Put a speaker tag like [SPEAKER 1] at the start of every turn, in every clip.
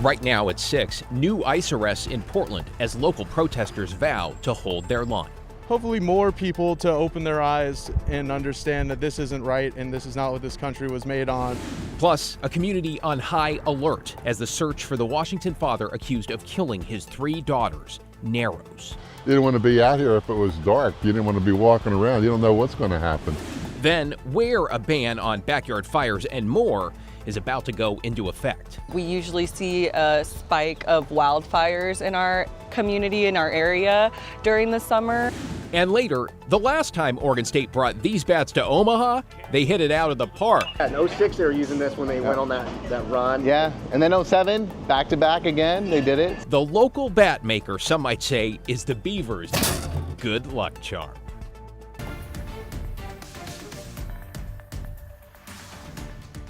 [SPEAKER 1] Right now at 6, new ICE arrests in Portland as local protesters vow to hold their line.
[SPEAKER 2] Hopefully more people to open their eyes and understand that this isn't right and this is not what this country was made on.
[SPEAKER 1] Plus, a community on high alert as the search for the Washington father accused of killing his 3 daughters narrows.
[SPEAKER 3] You didn't want to be out here if it was dark. You didn't want to be walking around. You don't know what's going to happen.
[SPEAKER 1] Then, where a ban on backyard fires and more is about to go into effect.
[SPEAKER 4] We usually see a spike of wildfires in our community, in our area during the summer.
[SPEAKER 1] And later, the last time Oregon State brought these bats to Omaha, they hit it out of the park.
[SPEAKER 5] In 06, they were using this when they went on that run.
[SPEAKER 6] Yeah, and then 07, back to back again, they did it.
[SPEAKER 1] The local bat maker, some might say, is the Beavers' good luck charm.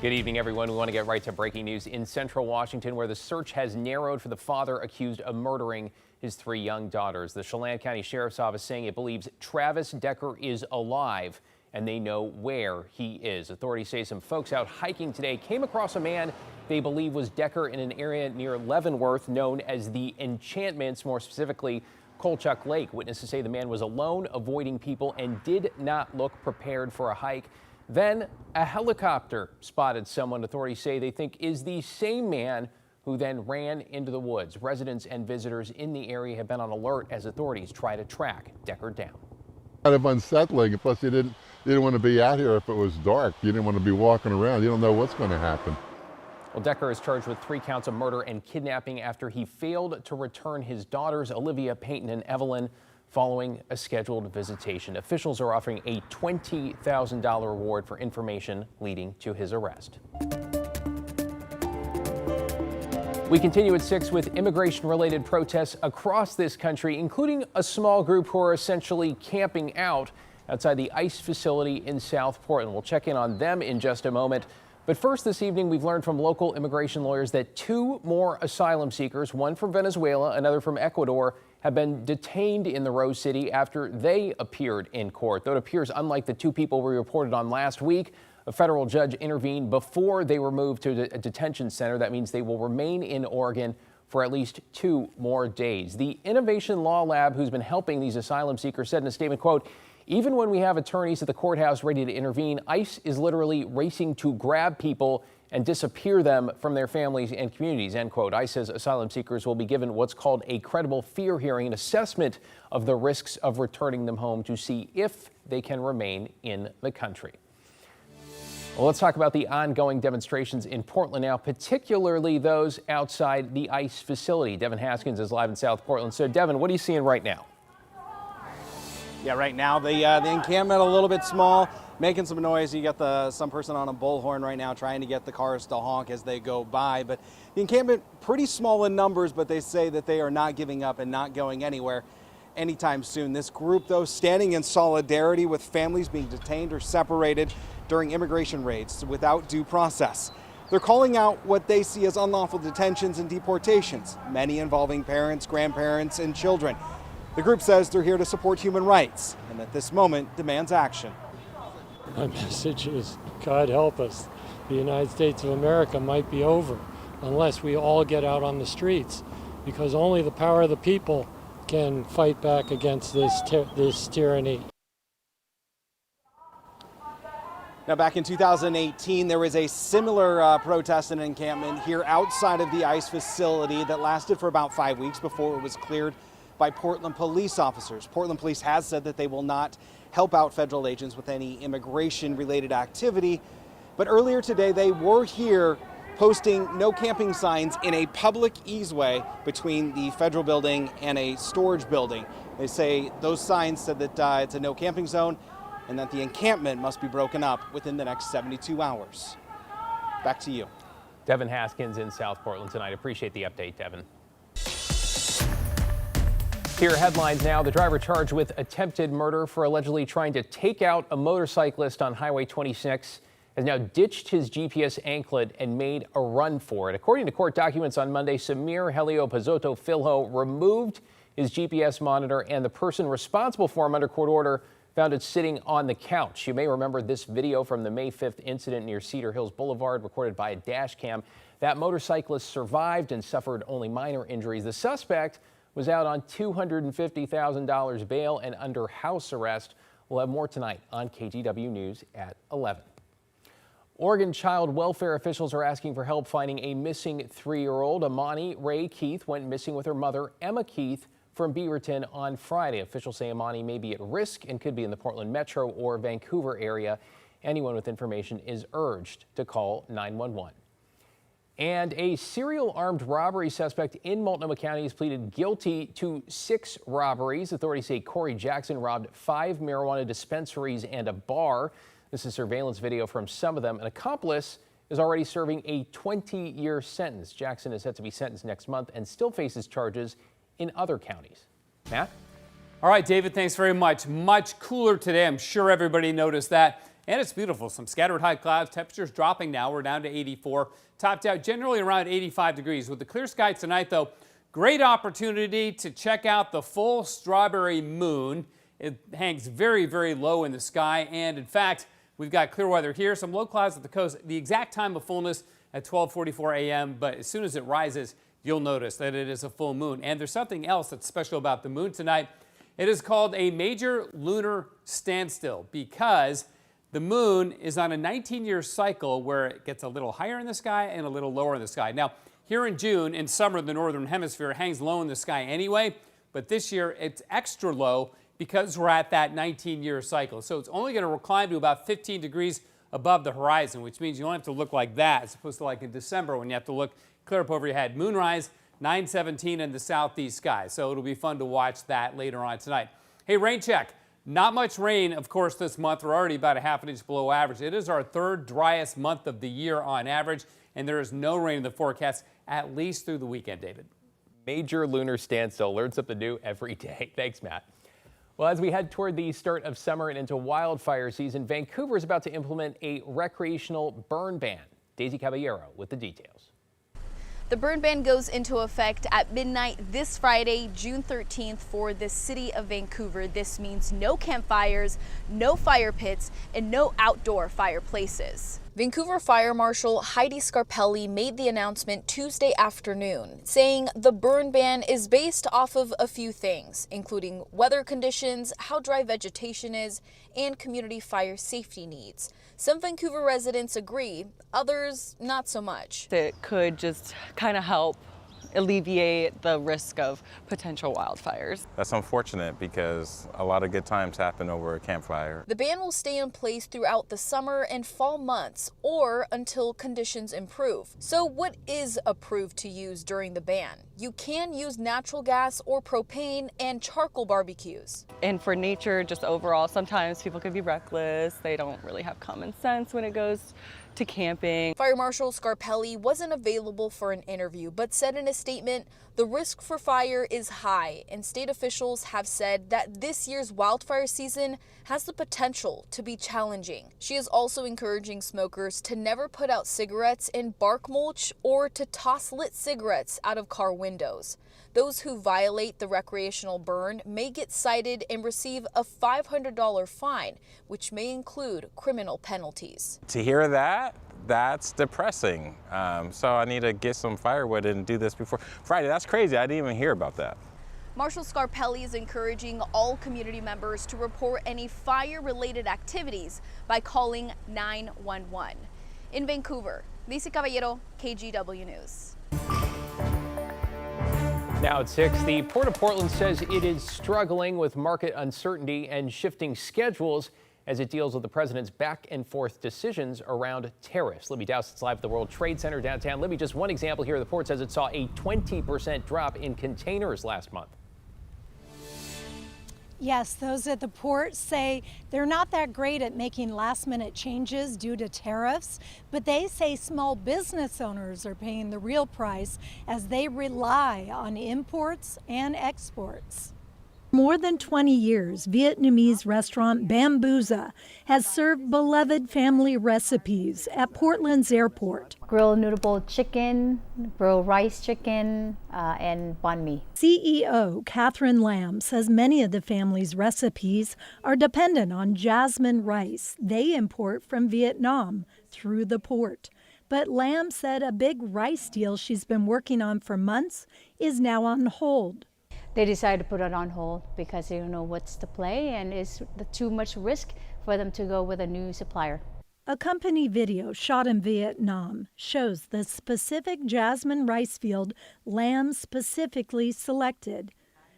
[SPEAKER 1] Good evening, everyone. We want to get right to breaking news in central Washington, where the search has narrowed for the father accused of murdering his 3 young daughters. The Chelan County Sheriff's Office saying it believes Travis Decker is alive and they know where he is. Authorities say some folks out hiking today came across a man they believe was Decker in an area near Leavenworth known as the Enchantments, more specifically Kolchak Lake. Witnesses say the man was alone, avoiding people, and did not look prepared for a hike. Then a helicopter spotted someone authorities say they think is the same man who then ran into the woods. Residents and visitors in the area have been on alert as authorities try to track Decker down.
[SPEAKER 3] Kind of unsettling. Plus, you didn't want to be out here if it was dark. You didn't want to be walking around. You don't know what's going to happen.
[SPEAKER 1] Well, Decker is charged with 3 counts of murder and kidnapping after he failed to return his daughters, Olivia, Peyton, and Evelyn, following a scheduled visitation. Officials are offering a $20,000 reward for information leading to his arrest. We continue at 6 with immigration-related protests across this country, including a small group who are essentially camping out outside the ICE facility in South Portland. We'll check in on them in just a moment. But first this evening, we've learned from local immigration lawyers that 2 more asylum seekers, one from Venezuela, another from Ecuador, have been detained in the Rose City after they appeared in court. Though it appears unlike the 2 people we reported on last week, a federal judge intervened before they were moved to a detention center. That means they will remain in Oregon for at least 2 more days. The Innovation Law Lab, who's been helping these asylum seekers, said in a statement, quote, "Even when we have attorneys at the courthouse ready to intervene, ICE is literally racing to grab people and disappear them from their families and communities," end quote. ICE says asylum seekers will be given what's called a credible fear hearing, an assessment of the risks of returning them home to see if they can remain in the country. Well, let's talk about the ongoing demonstrations in Portland now, particularly those outside the ICE facility. Devin Haskins is live in South Portland. So, Devin, what are you seeing right now?
[SPEAKER 7] Yeah, right now the encampment a little bit small, making some noise. You got some person on a bullhorn right now trying to get the cars to honk as they go by. But the encampment pretty small in numbers, but they say that they are not giving up and not going anywhere anytime soon. This group, though, standing in solidarity with families being detained or separated during immigration raids without due process. They're calling out what they see as unlawful detentions and deportations, many involving parents, grandparents, and children. The group says they're here to support human rights and at this moment demands action.
[SPEAKER 8] My message is, God help us. The United States of America might be over unless we all get out on the streets, because only the power of the people can fight back against this tyranny.
[SPEAKER 7] Now, back in 2018, there was a similar protest and encampment here outside of the ICE facility that lasted for about 5 weeks before it was cleared by Portland police officers. Portland police has said that they will not help out federal agents with any immigration-related activity. But earlier today, they were here posting no camping signs in a public easeway between the federal building and a storage building. They say those signs said that it's a no camping zone and that the encampment must be broken up within the next 72 hours. Back to you.
[SPEAKER 1] Devin Haskins in South Portland tonight. Appreciate the update, Devin. Here are headlines now. The driver charged with attempted murder for allegedly trying to take out a motorcyclist on Highway 26 has now ditched his GPS anklet and made a run for it. According to court documents on Monday, Samir Helio Pazotto Filho removed his GPS monitor, and the person responsible for him under court order found it sitting on the couch. You may remember this video from the May 5th incident near Cedar Hills Boulevard, recorded by a dash cam. That motorcyclist survived and suffered only minor injuries. The suspect was out on $250,000 bail and under house arrest. We'll have more tonight on KGW News at 11. Oregon child welfare officials are asking for help finding a missing 3-year-old. Amani Ray Keith went missing with her mother, Emma Keith, from Beaverton on Friday. Officials say Amani may be at risk and could be in the Portland metro or Vancouver area. Anyone with information is urged to call 911. And a serial armed robbery suspect in Multnomah County has pleaded guilty to 6 robberies. Authorities say Corey Jackson robbed 5 marijuana dispensaries and a bar. This is surveillance video from some of them. An accomplice is already serving a 20-year sentence. Jackson is set to be sentenced next month and still faces charges in other counties. Matt?
[SPEAKER 9] All right, David, thanks very much. Much cooler today. I'm sure everybody noticed that. And it's beautiful. Some scattered high clouds. Temperatures dropping now. We're down to 84. Topped out generally around 85 degrees. With the clear sky tonight, though, great opportunity to check out the full strawberry moon. It hangs very, very low in the sky. And in fact, we've got clear weather here. Some low clouds at the coast. The exact time of fullness at 12:44 a.m. But as soon as it rises, you'll notice that it is a full moon. And there's something else that's special about the moon tonight. It is called a major lunar standstill because the moon is on a 19-year cycle where it gets a little higher in the sky and a little lower in the sky. Now, here in June, in summer, the northern hemisphere hangs low in the sky anyway, but this year it's extra low because we're at that 19-year cycle. So it's only going to climb to about 15 degrees above the horizon, which means you don't have to look like that as opposed to like in December when you have to look clear up over your head. Moonrise, 9:17 in the southeast sky. So it'll be fun to watch that later on tonight. Hey, rain check. Not much rain, of course, this month. We're already about a ½ an inch below average. It is our 3rd driest month of the year on average, and there is no rain in the forecast at least through the weekend, David.
[SPEAKER 1] Major lunar standstill. Learn something new every day. Thanks, Matt. Well, as we head toward the start of summer and into wildfire season, Vancouver is about to implement a recreational burn ban. Daisy Caballero with the details.
[SPEAKER 10] The burn ban goes into effect at midnight this Friday, June 13th for the city of Vancouver. This means no campfires, no fire pits, and no outdoor fireplaces. Vancouver Fire Marshal Heidi Scarpelli made the announcement Tuesday afternoon, saying the burn ban is based off of a few things, including weather conditions, how dry vegetation is, and community fire safety needs. Some Vancouver residents agree, others not so much.
[SPEAKER 4] It could just kind of help alleviate the risk of potential wildfires.
[SPEAKER 11] That's unfortunate because a lot of good times happen over a campfire.
[SPEAKER 10] The ban will stay in place throughout the summer and fall months or until conditions improve. So what is approved to use during the ban? You can use natural gas or propane and charcoal barbecues.
[SPEAKER 4] And for nature, just overall, sometimes people can be reckless. They don't really have common sense when it goes to camping.
[SPEAKER 10] Fire Marshal Scarpelli wasn't available for an interview, but said in a statement, the risk for fire is high, and state officials have said that this year's wildfire season has the potential to be challenging. She is also encouraging smokers to never put out cigarettes in bark mulch or to toss lit cigarettes out of car windows. Those who violate the recreational burn may get cited and receive a $500 fine, which may include criminal penalties.
[SPEAKER 11] To hear that, that's depressing. So I need to get some firewood and do this before Friday. That's crazy. I didn't even hear about that.
[SPEAKER 10] Marshal Scarpelli is encouraging all community members to report any fire-related activities by calling 911. In Vancouver, Daisy Caballero, KGW News.
[SPEAKER 1] Now at 6, the Port of Portland says it is struggling with market uncertainty and shifting schedules as it deals with the president's back and forth decisions around tariffs. Libby Dowson's live at the World Trade Center downtown. Libby, just one example here. The port says it saw a 20% drop in containers last month.
[SPEAKER 12] Yes, those at the port say they're not that great at making last-minute changes due to tariffs, but they say small business owners are paying the real price as they rely on imports and exports.
[SPEAKER 13] More than 20 years, Vietnamese restaurant Bambuza has served beloved family recipes at Portland's airport.
[SPEAKER 14] Grilled noodle chicken, grilled rice chicken, and banh mi.
[SPEAKER 13] CEO Catherine Lamb says many of the family's recipes are dependent on jasmine rice they import from Vietnam through the port. But Lamb said a big rice deal she's been working on for months is now on hold.
[SPEAKER 14] They decided to put it on hold because they don't know what's the play and it's too much risk for them to go with a new supplier.
[SPEAKER 13] A company video shot in Vietnam shows the specific jasmine rice field Lamb specifically selected.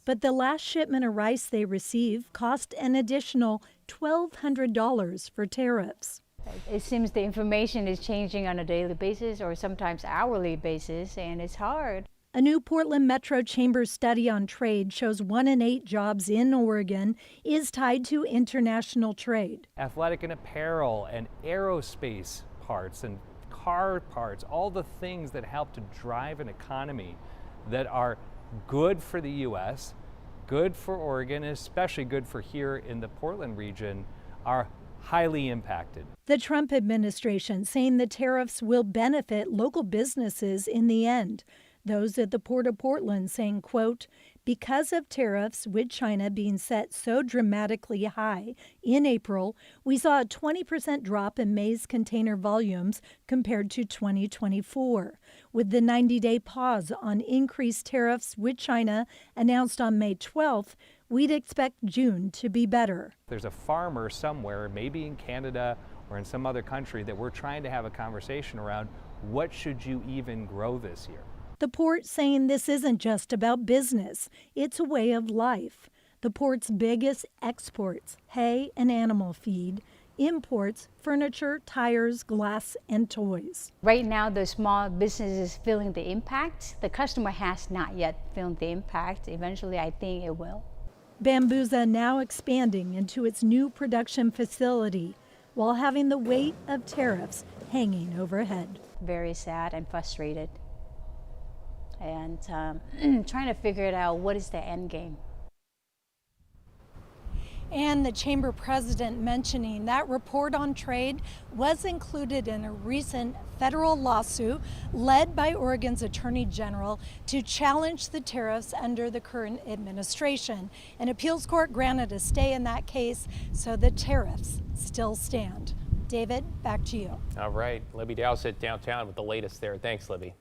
[SPEAKER 13] But the last shipment of rice they received cost an additional $1,200 for tariffs.
[SPEAKER 14] It seems the information is changing on a daily basis or sometimes hourly basis, and it's hard.
[SPEAKER 13] A new Portland Metro Chamber study on trade shows 1 in 8 jobs in Oregon is tied to international trade.
[SPEAKER 15] Athletic and apparel and aerospace parts and car parts, all the things that help to drive an economy that are good for the U.S., good for Oregon, and especially good for here in the Portland region, are highly impacted.
[SPEAKER 13] The Trump administration saying the tariffs will benefit local businesses in the end. Those at the Port of Portland saying, quote, because of tariffs with China being set so dramatically high in April, we saw a 20% drop in maize container volumes compared to 2024. With the 90-day pause on increased tariffs with China announced on May 12th, we'd expect June to be better.
[SPEAKER 15] There's a farmer somewhere, maybe in Canada or in some other country, that we're trying to have a conversation around what should you even grow this year.
[SPEAKER 13] The port saying this isn't just about business, it's a way of life. The port's biggest exports, hay and animal feed, imports, furniture, tires, glass, and toys.
[SPEAKER 14] Right now, the small business is feeling the impact. The customer has not yet felt the impact. Eventually, I think it will.
[SPEAKER 13] Bambusa now expanding into its new production facility while having the weight of tariffs hanging overhead.
[SPEAKER 14] Very sad and frustrated. And trying to figure it out, what is the end game?
[SPEAKER 12] And the chamber president mentioning that report on trade was included in a recent federal lawsuit led by Oregon's Attorney General to challenge the tariffs under the current administration. An appeals court granted a stay in that case, so the tariffs still stand. David, back to you.
[SPEAKER 1] All right, Libby Dowsett downtown with the latest there. Thanks, Libby.